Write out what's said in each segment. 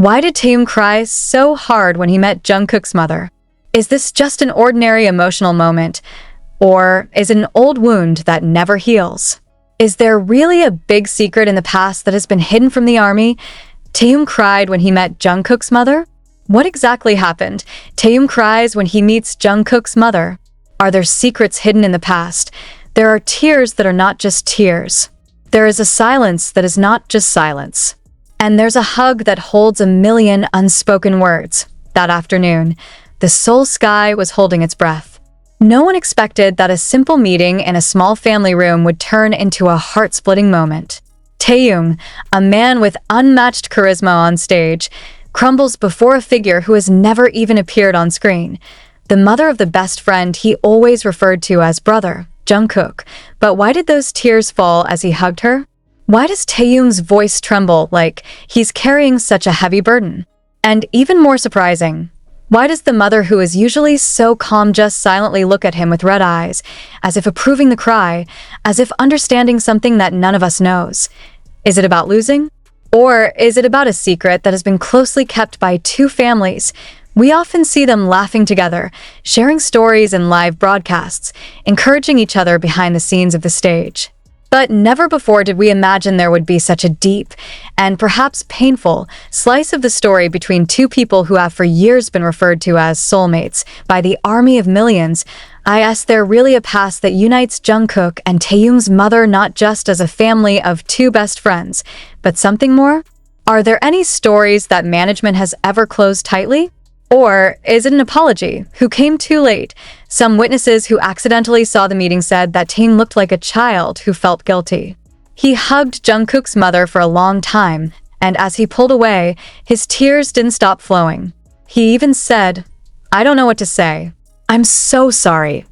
Why did Taehyung cry so hard when he met Jungkook's mother? Is this just an ordinary emotional moment? Or is it an old wound that never heals? Is there really a big secret in the past that has been hidden from the army? Taehyung cried when he met Jungkook's mother? What exactly happened? Taehyung cries when he meets Jungkook's mother. Are there secrets hidden in the past? There are tears that are not just tears. There is a silence that is not just silence. And there's a hug that holds a million unspoken words. That afternoon, the Seoul sky was holding its breath. No one expected that a simple meeting in a small family room would turn into a heart-splitting moment. Taehyung, a man with unmatched charisma on stage, crumbles before a figure who has never even appeared on screen. The mother of the best friend he always referred to as brother, Jungkook. But why did those tears fall as he hugged her? Why does Taehyung's voice tremble like he's carrying such a heavy burden? And even more surprising, why does the mother who is usually so calm just silently look at him with red eyes, as if approving the cry, as if understanding something that none of us knows? Is it about losing? Or is it about a secret that has been closely kept by two families? We often see them laughing together, sharing stories in live broadcasts, encouraging each other behind the scenes of the stage. But never before did we imagine there would be such a deep, and perhaps painful, slice of the story between two people who have for years been referred to as soulmates by the army of millions. Is there really a past that unites Jungkook and Taehyung's mother not just as a family of two best friends, but something more? Are there any stories that management has ever closed tightly? Or is it an apology? Who came too late? Some witnesses who accidentally saw the meeting said that Taehyung looked like a child who felt guilty. He hugged Jungkook's mother for a long time, and as he pulled away, his tears didn't stop flowing. He even said, "I don't know what to say. I'm so sorry."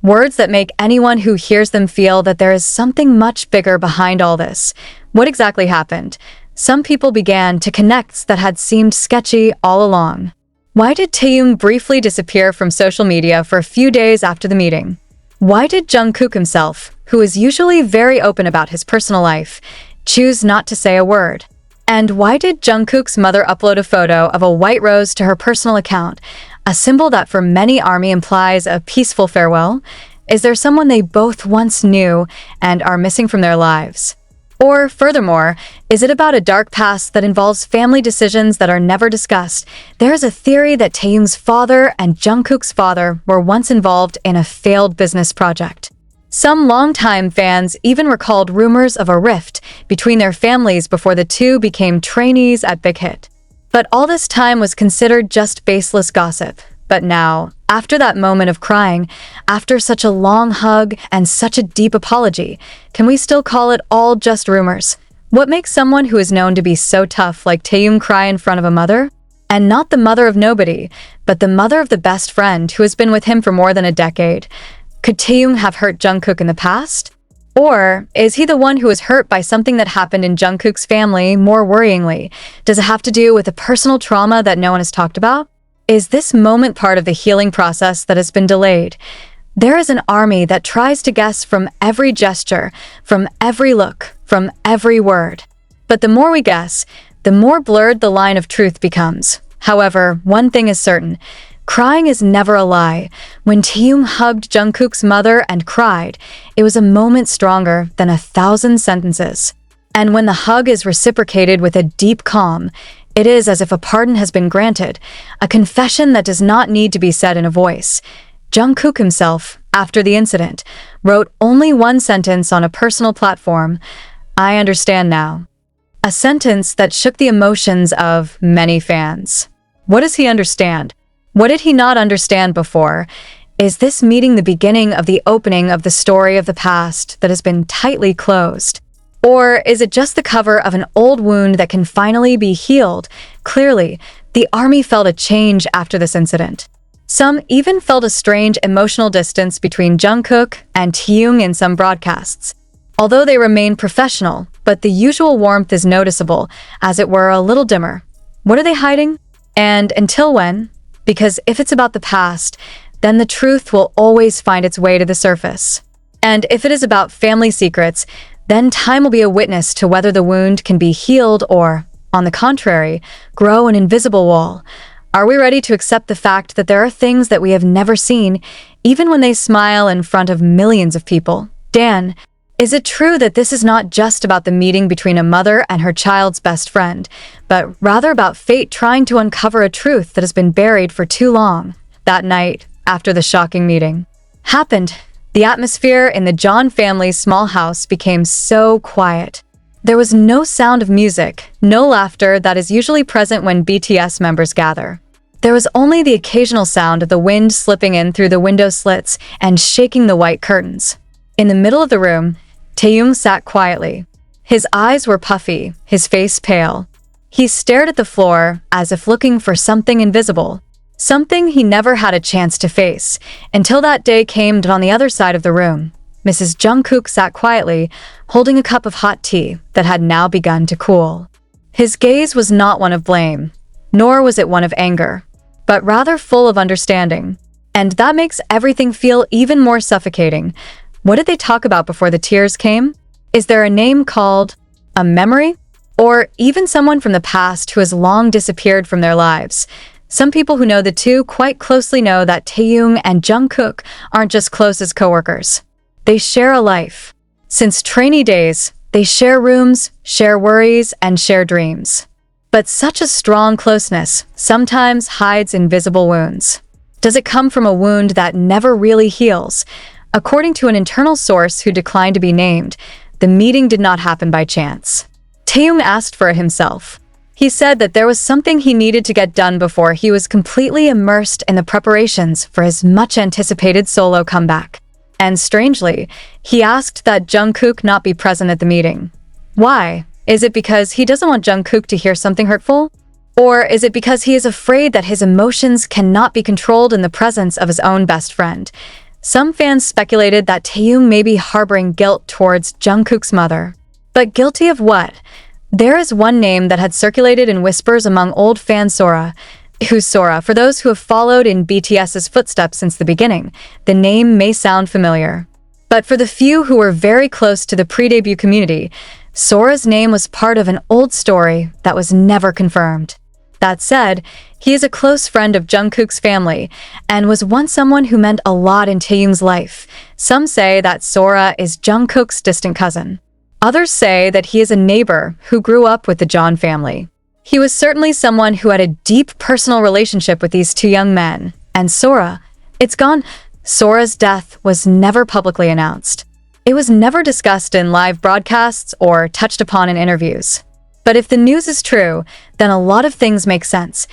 Words that make anyone who hears them feel that there is something much bigger behind all this. What exactly happened? Some people began to connect that had seemed sketchy all along. Why did Taehyung briefly disappear from social media for a few days after the meeting? Why did Jungkook himself, who is usually very open about his personal life, choose not to say a word? And why did Jungkook's mother upload a photo of a white rose to her personal account, a symbol that for many ARMY implies a peaceful farewell? Is there someone they both once knew and are missing from their lives? Or, furthermore, is it about a dark past that involves family decisions that are never discussed? There is a theory that Taehyung's father and Jungkook's father were once involved in a failed business project. Some longtime fans even recalled rumors of a rift between their families before the two became trainees at Big Hit. But all this time was considered just baseless gossip. But now, after that moment of crying, after such a long hug and such a deep apology, can we still call it all just rumors? What makes someone who is known to be so tough like Taehyung cry in front of a mother? And not the mother of nobody, but the mother of the best friend who has been with him for more than a decade. Could Taehyung have hurt Jungkook in the past? Or is he the one who was hurt by something that happened in Jungkook's family? More worryingly, does it have to do with a personal trauma that no one has talked about? Is this moment part of the healing process that has been delayed? There is an army that tries to guess from every gesture, from every look, from every word. But the more we guess, the more blurred the line of truth becomes. However, one thing is certain. Crying is never a lie. When Taehyung hugged Jungkook's mother and cried, it was a moment stronger than 1,000 sentences. And when the hug is reciprocated with a deep calm, it is as if a pardon has been granted, a confession that does not need to be said in a voice. Jungkook himself, after the incident, wrote only one sentence on a personal platform, "I understand now." A sentence that shook the emotions of many fans. What does he understand? What did he not understand before? Is this meeting the beginning of the opening of the story of the past that has been tightly closed? Or is it just the cover of an old wound that can finally be healed? Clearly, the army felt a change after this incident. Some even felt a strange emotional distance between Jungkook and Taehyung in some broadcasts. Although they remain professional, but the usual warmth is noticeable, as it were a little dimmer. What are they hiding? And until when? Because if it's about the past, then the truth will always find its way to the surface. And if it is about family secrets, then time will be a witness to whether the wound can be healed or on the contrary, grow an invisible wall? Are we ready to accept the fact that there are things that we have never seen, even when they smile in front of millions of people? Dan, is it true that this is not just about the meeting between a mother and her child's best friend, but rather about fate trying to uncover a truth that has been buried for too long? That night, after the shocking meeting happened, the atmosphere in the John family's small house became so quiet. There was no sound of music, no laughter that is usually present when BTS members gather. There was only the occasional sound of the wind slipping in through the window slits and shaking the white curtains. In the middle of the room, Taehyung sat quietly. His eyes were puffy, his face pale. He stared at the floor as if looking for something invisible, something he never had a chance to face, until that day came on the other side of the room. Mrs. Jungkook sat quietly, holding a cup of hot tea that had now begun to cool. His gaze was not one of blame, nor was it one of anger, but rather full of understanding. And that makes everything feel even more suffocating. What did they talk about before the tears came? Is there a name called a memory? Or even someone from the past who has long disappeared from their lives? Some people who know the two quite closely know that Taehyung and Jungkook aren't just close as coworkers. They share a life. Since trainee days, they share rooms, share worries, and share dreams. But such a strong closeness sometimes hides invisible wounds. Does it come from a wound that never really heals? According to an internal source who declined to be named, the meeting did not happen by chance. Taehyung asked for it himself. He said that there was something he needed to get done before he was completely immersed in the preparations for his much-anticipated solo comeback. And strangely, he asked that Jungkook not be present at the meeting. Why? Is it because he doesn't want Jungkook to hear something hurtful? Or is it because he is afraid that his emotions cannot be controlled in the presence of his own best friend? Some fans speculated that Taehyung may be harboring guilt towards Jungkook's mother. But guilty of what? There is one name that had circulated in whispers among old fan Sora. Who's Sora? For those who have followed in BTS's footsteps since the beginning, the name may sound familiar. But for the few who were very close to the pre-debut community, Sora's name was part of an old story that was never confirmed. That said, he is a close friend of Jungkook's family and was once someone who meant a lot in Taehyung's life. Some say that Sora is Jungkook's distant cousin. Others say that he is a neighbor who grew up with the John family. He was certainly someone who had a deep personal relationship with these two young men. And Sora, it's gone. Sora's death was never publicly announced. It was never discussed in live broadcasts or touched upon in interviews. But if the news is true, then a lot of things make sense.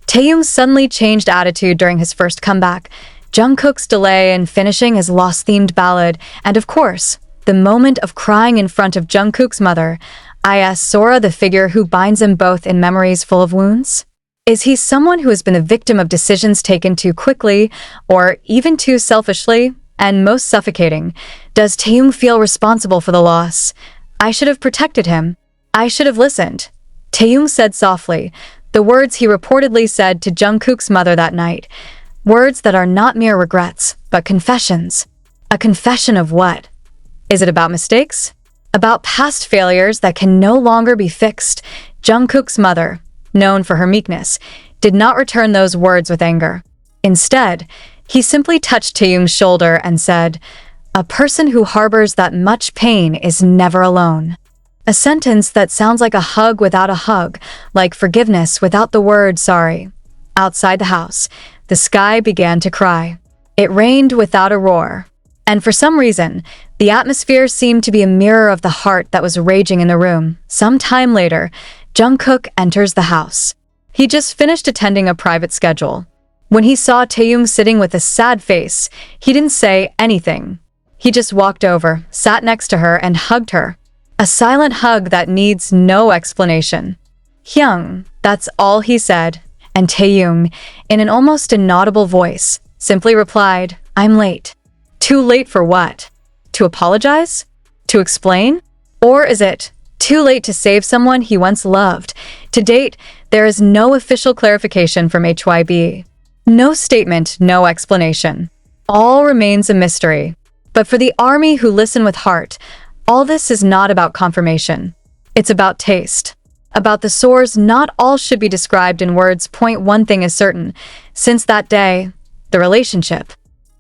Taehyung's suddenly changed attitude during his first comeback, Jungkook's delay in finishing his Lost-themed ballad, and of course, the moment of crying in front of Jungkook's mother. Is Sora the figure who binds them both in memories full of wounds? Is he someone who has been the victim of decisions taken too quickly, or even too selfishly? And most suffocating, does Taehyung feel responsible for the loss? I should have protected him. I should have listened. Taehyung said softly, the words he reportedly said to Jungkook's mother that night. Words that are not mere regrets, but confessions. A confession of what? Is it about mistakes? About past failures that can no longer be fixed? Jungkook's mother, known for her meekness, did not return those words with anger. Instead, he simply touched Taehyung's shoulder and said, a person who harbors that much pain is never alone. A sentence that sounds like a hug without a hug, like forgiveness without the word sorry. Outside the house, the sky began to cry. It rained without a roar. And for some reason, the atmosphere seemed to be a mirror of the heart that was raging in the room. Some time later, Jungkook enters the house. He just finished attending a private schedule. When he saw Taehyung sitting with a sad face, he didn't say anything. He just walked over, sat next to her, and hugged her. A silent hug that needs no explanation. Hyung, that's all he said. And Taehyung, in an almost inaudible voice, simply replied, I'm late. Too late for what? To apologize? To explain? Or is it too late to save someone he once loved? To date, there is no official clarification from HYB. No statement, no explanation. All remains a mystery. But for the army who listen with heart, all this is not about confirmation. It's about taste. About the Soars, not all should be described in words. Point one thing is certain. Since that day, the relationship.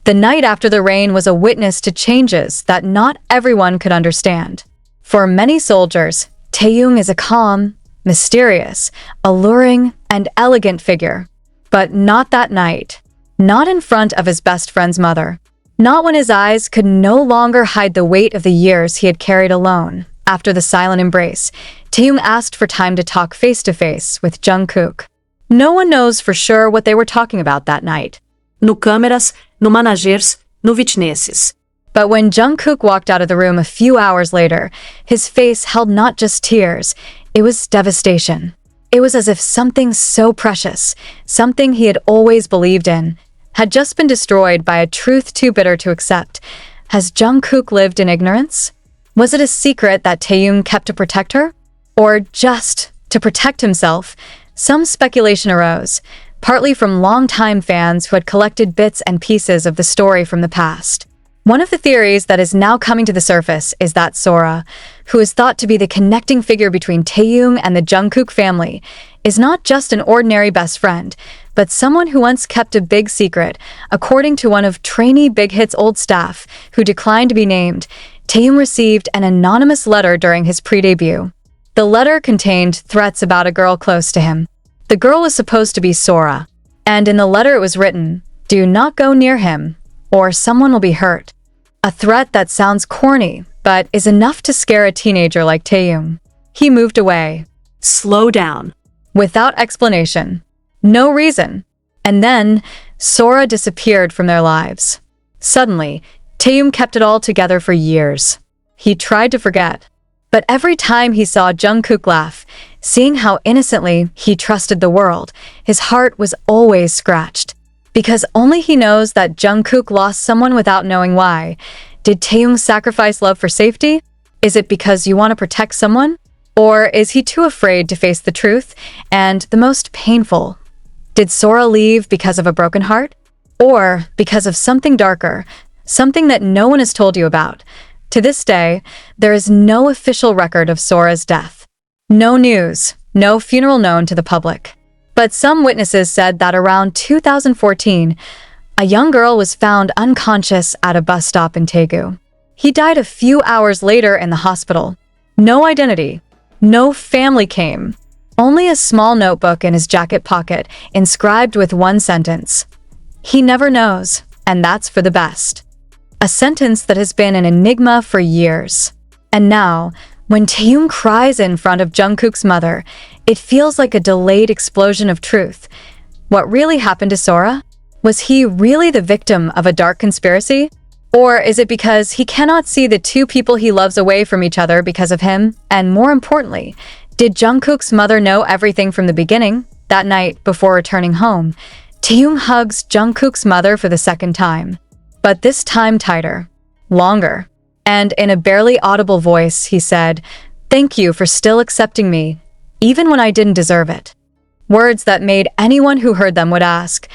The night after the rain was a witness to changes that not everyone could understand. For many soldiers, Taehyung is a calm, mysterious, alluring, and elegant figure. But not that night. Not in front of his best friend's mother. Not when his eyes could no longer hide the weight of the years he had carried alone. After the silent embrace, Taehyung asked for time to talk face-to-face with Jungkook. No one knows for sure what they were talking about that night. No câmeras, no managers, no witnesses. But when Jungkook walked out of the room a few hours later, his face held not just tears, it was devastation. It was as if something so precious, something he had always believed in, had just been destroyed by a truth too bitter to accept. Has Jungkook lived in ignorance? Was it a secret that Taehyung kept to protect her? Or just to protect himself? Some speculation arose, partly from longtime fans who had collected bits and pieces of the story from the past. One of the theories that is now coming to the surface is that Sora, who is thought to be the connecting figure between Taehyung and the Jungkook family, is not just an ordinary best friend, but someone who once kept a big secret. According to one of trainee Big Hit's old staff, who declined to be named, Taehyung received an anonymous letter during his pre-debut. The letter contained threats about a girl close to him. The girl was supposed to be Sora, and in the letter it was written, "Do not go near him, or someone will be hurt." A threat that sounds corny, but is enough to scare a teenager like Taehyung. He moved away. Slow down. Without explanation. No reason. And then, Sora disappeared from their lives. Suddenly, Taehyung kept it all together for years. He tried to forget. But every time he saw Jungkook laugh, seeing how innocently he trusted the world, his heart was always scratched. Because only he knows that Jungkook lost someone without knowing why. Did Taehyung sacrifice love for safety? Is it because you want to protect someone? Or is he too afraid to face the truth? And the most painful, did Sora leave because of a broken heart? Or because of something darker, something that no one has told you about? To this day, there is no official record of Sora's death. No news, no funeral known to the public. But some witnesses said that around 2014, a young girl was found unconscious at a bus stop in Daegu. He died a few hours later in the hospital. No identity. No family came. Only a small notebook in his jacket pocket, inscribed with one sentence. He never knows, and that's for the best. A sentence that has been an enigma for years. And now, when Taehyung cries in front of Jungkook's mother, it feels like a delayed explosion of truth. What really happened to Sora? Was he really the victim of a dark conspiracy? Or is it because he cannot see the two people he loves away from each other because of him? And more importantly, did Jungkook's mother know everything from the beginning? That night, before returning home, Taehyung hugs Jungkook's mother for the second time. But this time tighter, longer. And in a barely audible voice, he said, "Thank you for still accepting me, even when I didn't deserve it." Words that made anyone who heard them would ask,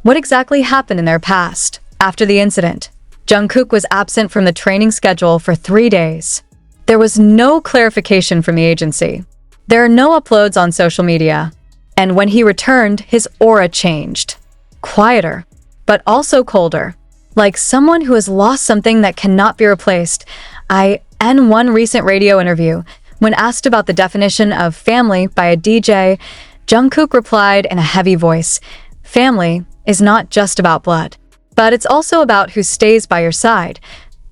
what exactly happened in their past? After the incident, Jungkook was absent from the training schedule for 3 days. There was no clarification from the agency. There are no uploads on social media. And when he returned, his aura changed. Quieter, but also colder. Like someone who has lost something that cannot be replaced. In one recent radio interview, when asked about the definition of family by a DJ, Jungkook replied in a heavy voice, "Family is not just about blood, but it's also about who stays by your side,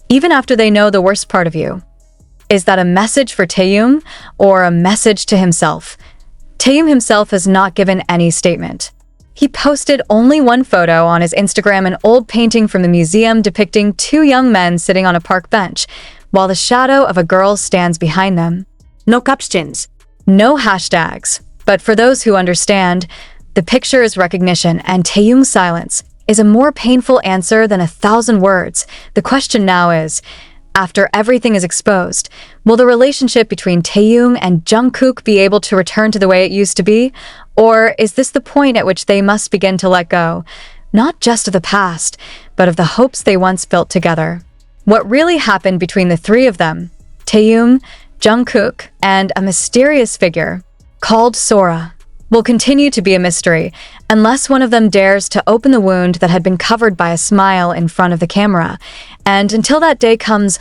even after they know the worst part of you." Is that a message for Taehyung or a message to himself? Taehyung himself has not given any statement. He posted only one photo on his Instagram, an old painting from the museum depicting two young men sitting on a park bench, while the shadow of a girl stands behind them. No captions. No hashtags. But for those who understand, the picture is recognition, and Taehyung's silence is a more painful answer than 1,000 words. The question now is, after everything is exposed, will the relationship between Taehyung and Jungkook be able to return to the way it used to be? Or is this the point at which they must begin to let go, not just of the past, but of the hopes they once built together? What really happened between the three of them, Taehyung, Jungkook, and a mysterious figure? called Sora, will continue to be a mystery unless one of them dares to open the wound that had been covered by a smile in front of the camera. And until that day comes,